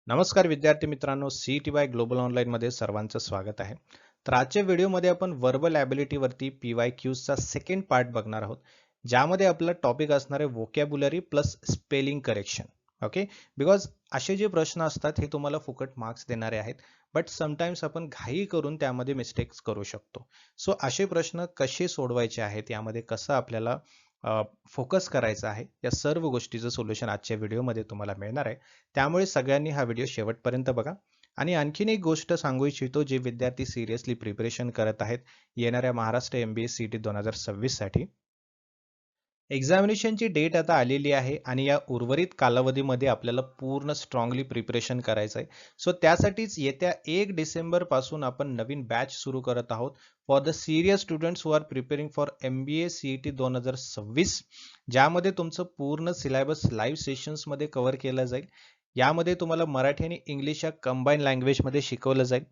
नमस्कार विद्यार्थी मित्रांनो, सीईटी बाय ग्लोबल ऑनलाईन मध्ये सर्वांचं स्वागत आहे. तर आजच्या व्हिडिओमध्ये आपण वर्बल ॲबिलिटी वरती PYQचा सेकंड पार्ट बघणार आहोत, ज्यामध्ये आपला टॉपिक असणार आहे vocabulary plus spelling correction. Okay, because असे जे प्रश्न असतात हे तुम्हाला फुकट मार्क्स देणारे आहेत, बट समटाइम्स आपण घाई करून त्यामध्ये मिस्टेक्स करू शकतो. सो असे प्रश्न कसे सोडवायचे आहेत, यामध्ये कसं आपल्याला फोकस करायचा आहे, या सर्व गोष्टीचं सोल्युशन आजच्या व्हिडिओमध्ये तुम्हाला मिळणार आहे. त्यामुळे सगळ्यांनी हा व्हिडिओ शेवटपर्यंत बघा. आणि आणखीन एक गोष्ट सांगू इच्छितो, जे विद्यार्थी सिरियसली प्रिपरेशन करत आहेत येणाऱ्या महाराष्ट्र MBA CET 2026 साठी. एक्झामिनेशनची डेट आता आलेली आहे आणि या उर्वरित कालावधीमध्ये आपल्याला पूर्ण स्ट्रॉंगली प्रिपरेशन करायचं आहे. सो त्यासाठीच येत्या 1 डिसेंबर पासून आपण नवीन बॅच सुरू करत आहोत for the serious students who are preparing for MBA CET 2026, ज्यामध्ये तुमचं पूर्ण सिलेबस लाईव्ह सेशन्समध्ये कव्हर केलं जाईल. यामध्ये तुम्हाला मराठी आणि इंग्लिश या कंबाईन लँग्वेजमध्ये शिकवलं जाईल.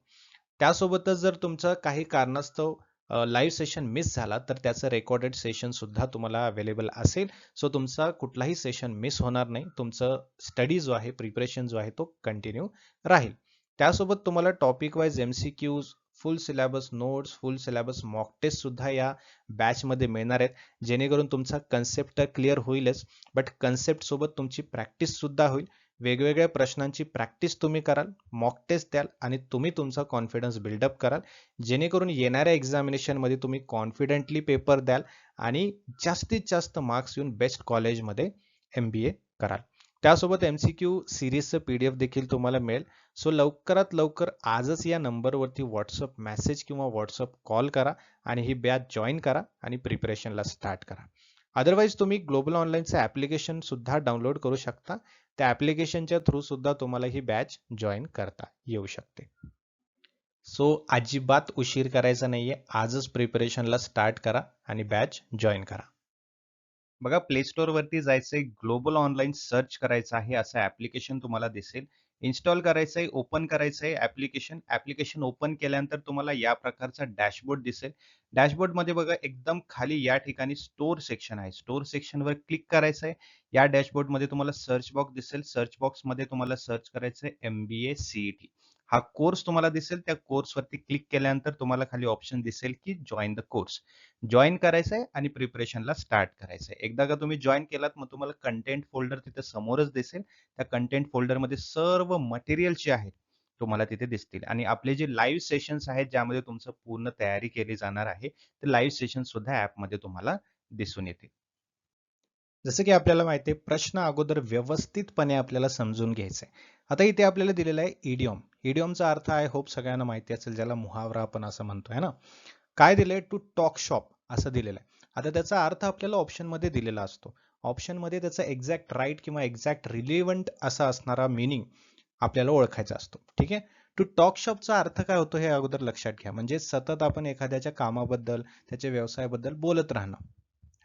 त्यासोबतच जर तुमचं काही कारणास्तव लाईव्ह सेशन मिस झाला तर त्याचं रेकॉर्डेड सेशन सुद्धा तुम्हाला अवेलेबल असेल. सो तुमचा कुठलाही सेशन मिस होणार नाही. तुमचं स्टडी जो आहे, प्रिपरेशन जो आहे, तो कंटिन्यू राहील. त्यासोबत तुम्हाला topic wise MCQs, full syllabus notes, full syllabus mock test सुद्धा या बॅचमध्ये मिळणार आहेत, जेणेकरून तुमचा कन्सेप्ट तर क्लिअर होईलच, बट कन्सेप्ट सोबत तुमची प्रॅक्टिस सुद्धा होईल. वेगवेगळ्या प्रश्नांची प्रॅक्टिस तुम्ही कराल, मॉक टेस्ट द्याल आणि तुम्ही तुमचा कॉन्फिडन्स बिल्डअप कराल, जेणेकरून येणाऱ्या एक्झामिनेशनमध्ये तुम्ही कॉन्फिडेंटली पेपर द्याल आणि जास्तीत जास्त मार्क्स येऊन बेस्ट कॉलेजमध्ये MBA कराल. त्यासोबत MCQ सिरीजचं PDF देखील तुम्हाला मिळेल. सो लवकरात लवकर आजच या नंबरवरती व्हॉट्सअप मेसेज किंवा व्हॉट्सअप कॉल करा आणि ही बॅच जॉईन करा आणि प्रिपरेशनला स्टार्ट करा. अदरवाईज तुम्ही ग्लोबल ऑनलाईनचं ॲप्लिकेशन सुद्धा डाउनलोड करू शकता. त्या ॲप्लिकेशनच्या थ्रू सुद्धा तुम्हाला ही बॅच जॉईन करता येऊ शकते. सो अजिबात उशीर करायचा नाहीये, आजच प्रिपरेशनला स्टार्ट करा आणि बॅच जॉईन करा. बघा, प्ले स्टोअर वरती जायचंय, ग्लोबल ऑनलाईन सर्च करायचं आहे, असं ऍप्लिकेशन तुम्हाला दिसेल. इन्स्टॉल करायचंय, ओपन करायचंय ऍप्लिकेशन ओपन केल्यानंतर तुम्हाला या प्रकारचा डॅशबोर्ड दिसेल. डॅशबोर्ड मध्ये बघा, एकदम खाली या ठिकाणी स्टोअर सेक्शन आहे. स्टोअर सेक्शन वर क्लिक करायचंय. या डॅशबोर्ड मध्ये तुम्हाला सर्च बॉक्स दिसेल. सर्च बॉक्स मध्ये तुम्हाला सर्च करायचंय MBA CET. हा कोर्स तुम्हाला दिसेल. त्या कोर्स वरती क्लिक केल्यानंतर तुम्हाला खाली ऑप्शन दिसेल की जॉईन द कोर्स. जॉईन करायचंय आणि प्रिपरेशनला स्टार्ट करायचंय. एकदा का तुम्ही जॉईन केलात, मग तुम्हाला कंटेंट फोल्डर तिथे समोरच दिसेल. त्या कंटेंट फोल्डरमध्ये सर्व मटेरियल जे आहेत तुम्हाला तिथे दिसतील आणि आपले जे लाईव्ह सेशन्स आहेत, ज्यामध्ये तुमचं पूर्ण तयारी केली जाणार आहे, ते लाईव्ह सेशन सुद्धा ऍपमध्ये तुम्हाला दिसून येतील. जसं की आपल्याला माहिती आहे, प्रश्न अगोदर व्यवस्थितपणे आपल्याला समजून घ्यायचा आहे. आता इथे आपल्याला दिलेला आहे इडियम. इडियमचा अर्थ आहे, होप सगळ्यांना माहिती असेल, ज्याला मुहावरा आपण असं म्हणतोय ना. काय दिलंय? टू टॉक शॉप असं दिलेलं आहे. आता त्याचा अर्थ आपल्याला ऑप्शनमध्ये दिलेला असतो. ऑप्शनमध्ये त्याचा एक्झॅक्ट राईट किंवा एक्झॅक्ट रिलेव्हंट असा असणारा मिनिंग आपल्याला ओळखायचा असतो. ठीक आहे. टू टॉक शॉपचा अर्थ काय होतो हे अगोदर लक्षात घ्या. म्हणजे सतत आपण एखाद्याच्या कामाबद्दल, त्याच्या व्यवसायाबद्दल बोलत राहणं,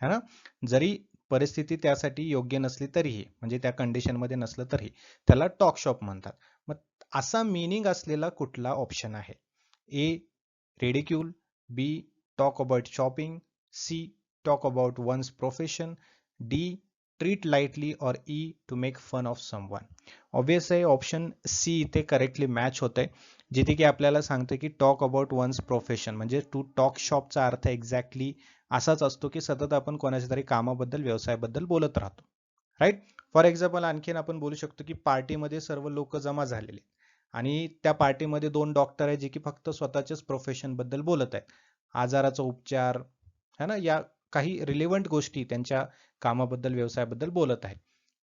है ना. जरी परिस्थिती त्यासाठी योग्य नसली तरीही, म्हणजे त्या कंडिशनमध्ये नसलं तरी त्याला टॉक शॉप म्हणतात. मग असा मिनिंग असलेला कुठला ऑप्शन आहे? ए, ridicule. B, talk about shopping. C, talk about one's profession. D, treat lightly. or E, to make fun of someone. Obvious आहे ऑप्शन सी इथे करेक्टली मॅच होतंय, जिथे की आपल्याला सांगतं की टॉक अबाउट वन्स प्रोफेशन, म्हणजे टू टॉक शॉपचा अर्थ एक्झॅक्टली असाच असतो की सतत आपण कोणाच्या तरी कामाबद्दल, व्यवसायाबद्दल बोलत राहतो. राईट. फॉर एक्झाम्पल आणखीन आपण बोलू शकतो की पार्टीमध्ये सर्व लोक जमा झालेले आणि त्या पार्टीमध्ये 2 डॉक्टर आहेत, जे की फक्त स्वतःच्याच प्रोफेशन बद्दल बोलत आहेत. आजाराचा उपचार, है ना, या काही रिलेव्हंट गोष्टी त्यांच्या कामाबद्दल, व्यवसायाबद्दल बोलत आहेत.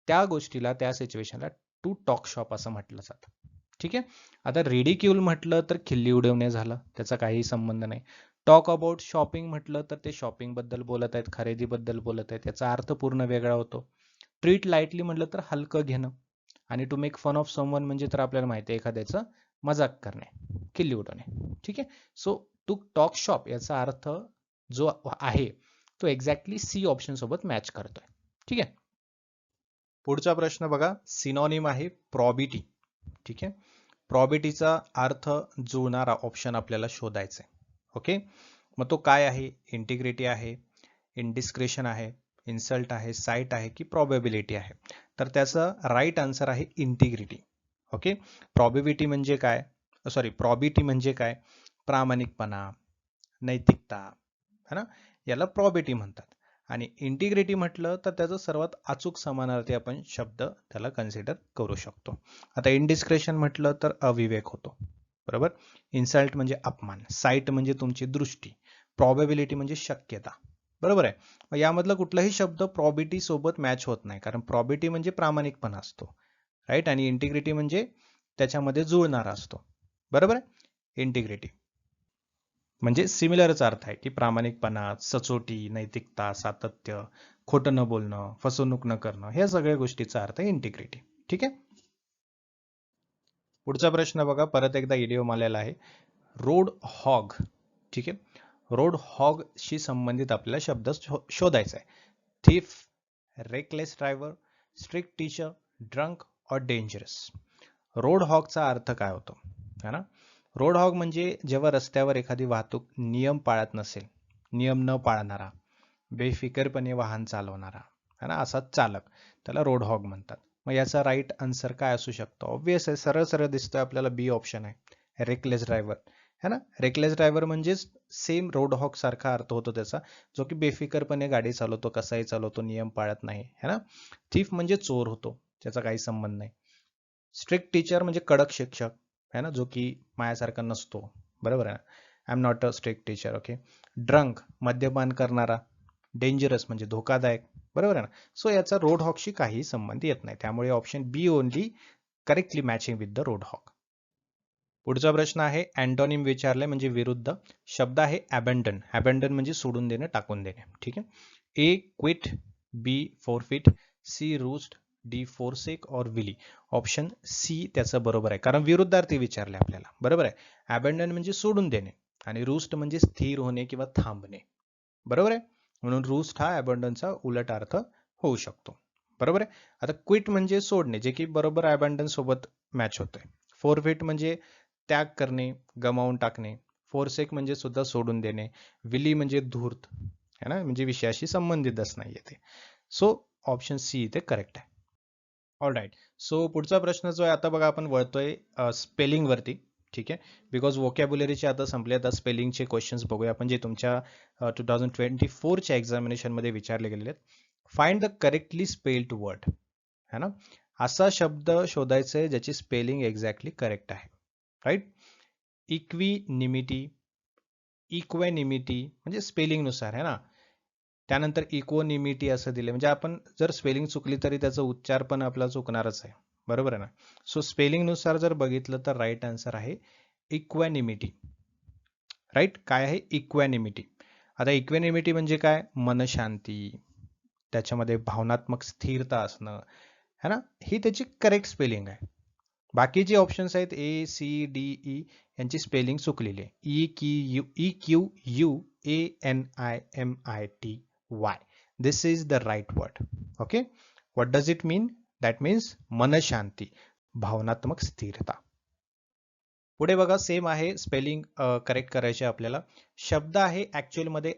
त्या गोष्टीला, त्या सिच्युएशनला टू टॉक शॉप असं म्हटलं जातं. ठीक आहे. आता रिडिक्यूल म्हटलं तर खिल्ली उडवणे झालं, त्याचा काही संबंध नाही. टॉक अबाउट शॉपिंग म्हटलं तर ते शॉपिंग बद्दल बोलत आहेत, खरेदीबद्दल बोलत आहेत, याचा अर्थ पूर्ण वेगळा होतो. ट्रीट लाईटली म्हटलं तर हलकं घेणं, आणि to make fun of someone म्हणजे तर आपल्याला माहिती आहे, एखाद्याचं मजाक करणे, खिल्ली उडवणे. ठीक आहे. सो टू टॉक शॉप याचा अर्थ जो आहे तो एक्झॅक्टली सी ऑप्शन सोबत मॅच करतोय. ठीक आहे. पुढचा प्रश्न बघा, सिनॉनिम आहे प्रॉबिटी. ठीक आहे. प्रॉबिटीचा अर्थ जुळणारा ऑप्शन आपल्याला शोधायचा आहे. ओके. मग तो काय आहे? इंटिग्रिटी आहे, इनडिस्क्रेशन आहे, इन्सल्ट आहे, साईट आहे की प्रॉबेबिलिटी आहे? तर त्याचा राईट आन्सर आहे इंटिग्रिटी. ओके. प्रॉबिबिलिटी म्हणजे काय, प्रॉबिटी म्हणजे काय, प्रामाणिकपणा, नैतिकता, है ना, याला प्रॉबिटी म्हणतात. आणि इंटिग्रिटी म्हटलं तर त्याचं सर्वात अचूक समानार्थी आपण शब्द त्याला कन्सिडर करू शकतो. आता इनडिस्क्रेशन म्हटलं तर अविवेक होतो, बरोबर. इन्सल्ट म्हणजे अपमान, साईट म्हणजे तुमची दृष्टी, प्रॉबेबिलिटी म्हणजे शक्यता, बरोबर आहे. मग यामधला कुठलाही शब्द प्रॉबिटी सोबत मॅच होत नाही, कारण प्रॉबिटी म्हणजे प्रामाणिकपणा असतो, राईट, आणि इंटिग्रिटी म्हणजे त्याच्यामध्ये जुळणारा असतो, बरोबर आहे. इंटिग्रिटी म्हणजे सिमिलरच अर्थ आहे की प्रामाणिकपणा, सचोटी, नैतिकता, सातत्य, खोटं न बोलणं, फसवणूक न करणं, ह्या सगळ्या गोष्टीचा अर्थ आहे इंटिग्रिटी. ठीक आहे. पुढचा प्रश्न बघा, परत एकदा इडिओम आलेला आहे, रोड हॉग. ठीक आहे. रोड हॉग शी संबंधित आपल्याला शब्द शोधायचा आहे. Thief, reckless driver, strict teacher, drunk और डेंजरस. रोड हॉगचा अर्थ काय होतो, है ना. रोड हॉग म्हणजे जेव्हा रस्त्यावर एखादी वाहतूक नियम पाळत नसेल, नियम न पाळणारा, बेफिकरपणे वाहन चालवणारा, है ना, असा चालक, त्याला रोड हॉग म्हणतात. मग याचा राईट आन्सर काय असू शकतो, ऑब्विस आहे, सरळ सरळ दिसतोय आपल्याला, बी ऑप्शन आहे, रेकलेस ड्रायव्हर, है ना. रेकलेस ड्रायव्हर म्हणजेच सेम रोड हॉग सारखा अर्थ होतो त्याचा, जो की बेफिकरपणे गाडी चालवतो, कसाही चालवतो, नियम पाळत नाही, है ना. थीफ म्हणजे चोर होतो, त्याचा काही संबंध नाही. स्ट्रिक्ट टीचर म्हणजे कडक शिक्षक, है ना, जो की माझ्यासारखा नसतो, बरोबर आहे ना. I am not a strict teacher. Okay. Drunk मद्यपान करणारा, डेंजरस म्हणजे धोकादायक, बरोबर आहे ना. सो याचा रोड हॉकशी काही संबंध येत नाही, त्यामुळे option B only correctly matching with the road hawk. पुढचा प्रश्न आहे, अँटोनिम विचारले म्हणजे विरुद्ध शब्द आहे अबॅन्डन. अबॅन्डन म्हणजे सोडून देणे, टाकून देणे. ठीक आहे. A quit, B forfeit, C roost, D forsake और विली. ऑप्शन सी त्याचं बरोबर आहे, कारण विरुद्धार्थी विचारले आपल्याला, बरोबर आहे. अबॅन्डन म्हणजे सोडून देणे आणि रूस्ट म्हणजे स्थिर होणे किंवा थांबणे, बरोबर आहे. म्हणून रूस्ट हा अबॅन्डनचा उलट अर्थ होऊ शकतो, बरोबर आहे. आता क्विट म्हणजे सोडणे, जे की बरोबर अबॅन्डन सोबत मॅच होतंय. फोरफिट म्हणजे त्याग करणे, गमावून टाकणे. फोरसेक म्हणजे सुद्धा सोडून देणे. विली म्हणजे धूर्त, है ना, म्हणजे विषयाशी संबंधितच नाहीये ते. सो ऑप्शन सी इथे करेक्ट आहे. All right. सो पुढचा प्रश्न जो आहे, आता बघा आपण वळतोय स्पेलिंग वरती. ठीक आहे. बिकॉज वोकॅब्युलरीचे आता संपले, आता स्पेलिंगचे क्वेश्चन्स बघूया आपण, जे तुमच्या 2024च्या एक्झामिनेशनमध्ये विचारले गेलेले आहेत. Find the correctly spelled word, है ना. असा शब्द शोधायचा आहे ज्याची स्पेलिंग एक्झॅक्टली करेक्ट आहे, राईट. इक्विनिमिटी, इक्वॅनिमिटी म्हणजे स्पेलिंगनुसार, है ना. त्यानंतर इकोनिमिटी असं दिले, म्हणजे आपण जर स्पेलिंग चुकली तरी त्याचा उच्चार पण आपला चुकणारच आहे, बरोबर आहे ना. सो स्पेलिंगनुसार जर बघितलं तर राईट आन्सर आहे इक्वॅनिमिटी, राईट. काय आहे इक्वॅनिमिटी. आता इक्वॅनिमिटी म्हणजे काय, मनशांती, त्याच्यामध्ये भावनात्मक स्थिरता असणं, है ना, ही त्याची करेक्ट स्पेलिंग आहे. बाकीचे ऑप्शन्स आहेत ए सी डी ई, यांची स्पेलिंग चुकलेली आहे. E Q U A N I M I T Y, this is the right word. Okay. What does it mean, that means मनशांती, भावनात्मक स्थिरता. पुढे बघा, सेम आहे, स्पेलिंग करेक्ट करायचे आपल्याला. शब्द आहे ऍक्च्युअल मध्ये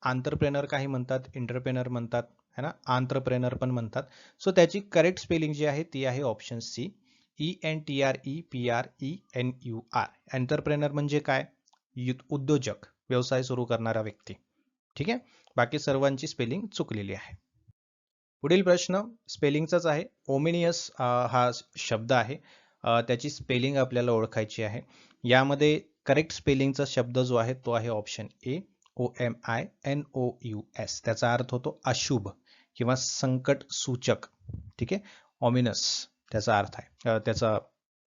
आंतरप्रेनर काही म्हणतात, इंटरप्रेनर म्हणतात, है ना, आंतरप्रेनर पण म्हणतात. सो त्याची करेक्ट स्पेलिंग जी आहे ती आहे ऑप्शन सी, ENTREPRENUR. एंटरप्रेनर म्हणजे काय, उद्योजक, व्यवसाय सुरू करणारा व्यक्ती. ठीक आहे. बाकी सर्वांची स्पेलिंग चुकलेली आहे. पुढील प्रश्न स्पेलिंगचाच आहे. ओमिनियस हा शब्द आहे, त्याची स्पेलिंग आपल्याला ओळखायची आहे. यामध्ये करेक्ट स्पेलिंगचा शब्द जो आहे तो आहे ऑप्शन ए, OMINOUS. त्याचा अर्थ होतो अशुभ किंवा संकट सूचक. ठीक आहे. ऑमिनस त्याचा अर्थ आहे, त्याचा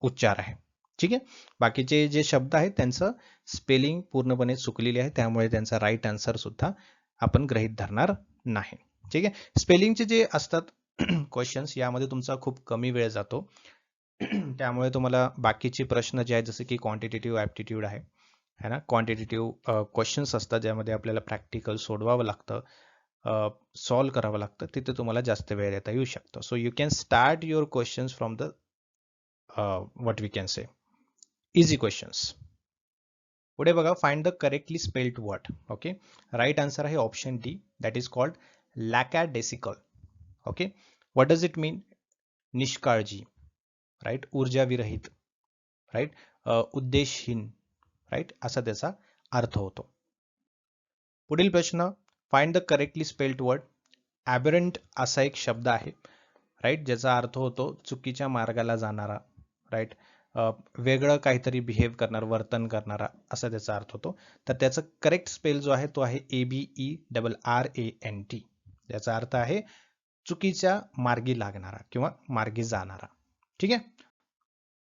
उच्चार आहे. ठीक आहे. बाकीचे जे शब्द आहेत त्यांचं स्पेलिंग पूर्णपणे चुकलेली आहे, त्यामुळे त्यांचा राईट आन्सर सुद्धा आपण गृहीत धरणार नाही. ठीक आहे. स्पेलिंगचे जे असतात क्वेश्चन्स, यामध्ये तुमचा खूप कमी वेळ जातो, त्यामुळे तुम्हाला बाकीचे प्रश्न जे आहेत, जसे की क्वांटिटेटिव्ह ॲप्टिट्यूड आहे, है ना, क्वांटिटेटिव्ह क्वेश्चन्स असतात ज्यामध्ये आपल्याला प्रॅक्टिकल सोडवावं लागतं, सॉल्व करावं लागतं, तिथे तुम्हाला जास्त वेळ देता येऊ शकतो. So you can start your questions from the what we can say easy questions. पुढे बघा, find the correctly spelled word. Okay. Right answer आहे option D, that is called lackadaisical. Okay. What does it mean, निष्काळजी, right, ऊर्जाविरहित, right, उद्देशहीन, right, असा त्याचा अर्थ होतो. पुढील प्रश्न, find the correctly spelled word. Aberrant असा एक शब्द आहे, राईट, ज्याचा अर्थ होतो चुकीच्या मार्गाला जाणारा, राईट, वेगळं काहीतरी बिहेव करणार, वर्तन करणारा, असा त्याचा अर्थ होतो. तर त्याचा करेक्ट स्पेल जो आहे तो आहे ABERRANT. याचा अर्थ आहे चुकीच्या मार्गी लागणारा किंवा मार्गी जाणारा. ठीक आहे.